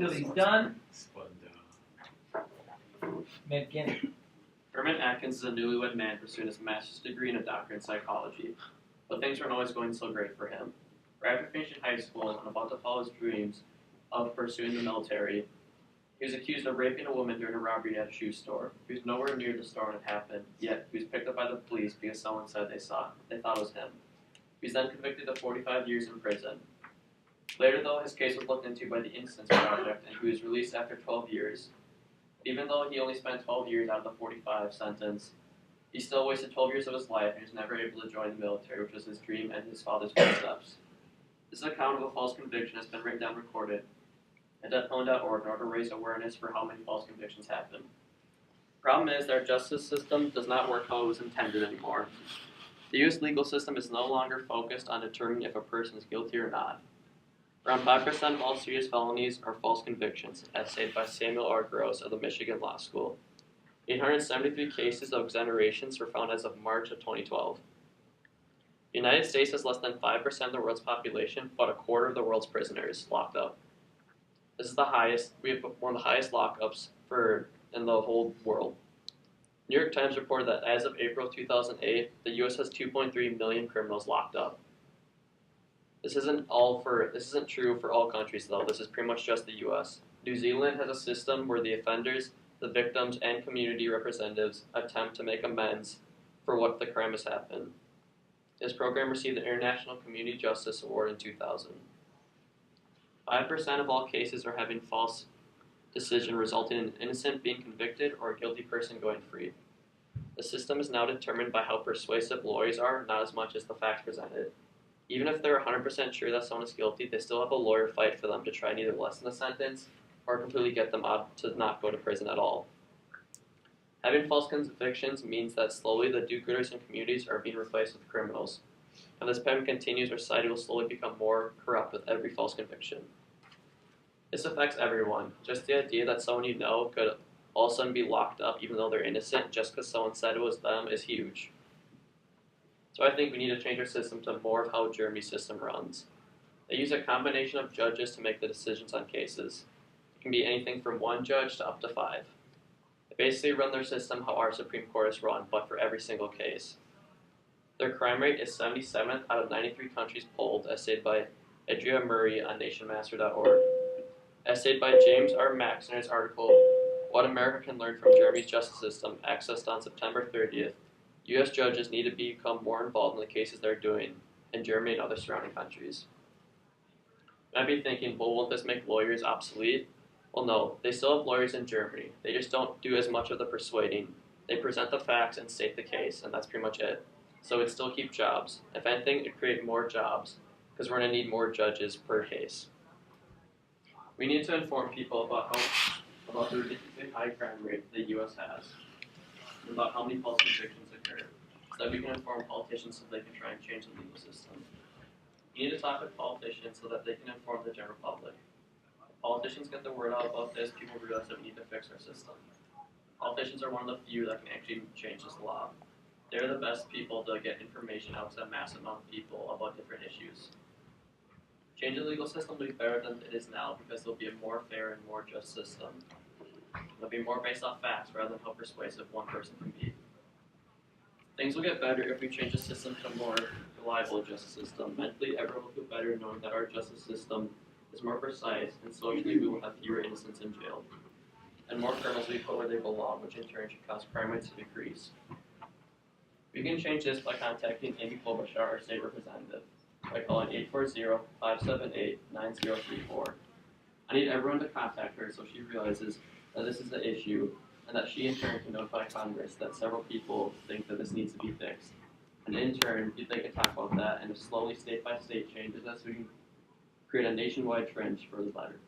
Billy's done. McGinnis. Herman Atkins is a newlywed man pursuing his master's degree and a doctorate in psychology, but things weren't always going so great for him. Right after finishing high school and about to follow his dreams of pursuing the military, he was accused of raping a woman during a robbery at a shoe store. He was nowhere near the store when it happened, yet he was picked up by the police because someone said they thought it was him. He was then convicted of 45 years in prison. Later, though, his case was looked into by the Innocence Project, and he was released after 12 years. Even though he only spent 12 years out of the 45 sentence, he still wasted 12 years of his life and was never able to join the military, which was his dream and his father's footsteps. This account of a false conviction has been written down and recorded at deathpenalty.org in order to raise awareness for how many false convictions happen. Problem is that our justice system does not work how it was intended anymore. The U.S. legal system is no longer focused on determining if a person is guilty or not. Around 5% of all serious felonies are false convictions, as stated by Samuel R. Gross of the Michigan Law School. 873 cases of exonerations were found as of March of 2012. The United States has less than 5% of the world's population, but a quarter of the world's prisoners locked up. This is the highest. We have one of the highest lockups in the whole world. New York Times reported that as of April 2008, the U.S. has 2.3 million criminals locked up. This isn't true for all countries, though. This is pretty much just the U.S. New Zealand has a system where the offenders, the victims, and community representatives attempt to make amends for what the crime has happened. This program received the International Community Justice Award in 2000. 5% of all cases are having false decision resulting in an innocent being convicted or a guilty person going free. The system is now determined by how persuasive lawyers are, not as much as the facts presented. Even if they're 100% sure that someone is guilty, they still have a lawyer fight for them to try and either lessen the sentence or completely get them out to not go to prison at all. Having false convictions means that slowly the do-gooders in communities are being replaced with criminals. If this pattern continues, our society will slowly become more corrupt with every false conviction. This affects everyone. Just the idea that someone you know could all of a sudden be locked up even though they're innocent just because someone said it was them is huge. So I think we need to change our system to more of how Germany's system runs. They use a combination of judges to make the decisions on cases. It can be anything from 1 judge to up to 5. They basically run their system how our Supreme Court is run, but for every single case. Their crime rate is 77th out of 93 countries polled, as stated by Adria Murray on nationmaster.org. As stated by James R. Max in his article, What America Can Learn from Germany's Justice System, accessed on September 30th, U.S. judges need to become more involved in the cases they're doing in Germany and other surrounding countries. You might be thinking, well, won't this make lawyers obsolete? Well, no, they still have lawyers in Germany. They just don't do as much of the persuading. They present the facts and state the case, and that's pretty much it. So it still keeps jobs. If anything, it creates more jobs, because we're going to need more judges per case. We need to inform people about the ridiculously high crime rate the U.S. has, and about how many false convictions occur, so that we can inform politicians so they can try and change the legal system. We need to talk with politicians so that they can inform the general public. If politicians get the word out about this, people realize that we need to fix our system. Politicians are one of the few that can actually change this law. They're the best people to get information out to a massive amount of people about different issues. Changing the legal system will be better than it is now because there'll be a more fair and more just system. It'll be more based off facts rather than how persuasive one person can be. Things will get better if we change the system to a more reliable justice system. Mentally, everyone will feel better knowing that our justice system is more precise, and socially we will have fewer innocents in jail. And more criminals will be put where they belong, which in turn should cause crime rates to decrease. We can change this by contacting Amy Klobuchar, our state representative, by calling 840-578-9034. I need everyone to contact her so she realizes that this is an issue, and that she in turn can notify Congress that several people think that this needs to be fixed. And in turn, they can talk about that, and if slowly state by state changes, so we can create a nationwide trend for the better.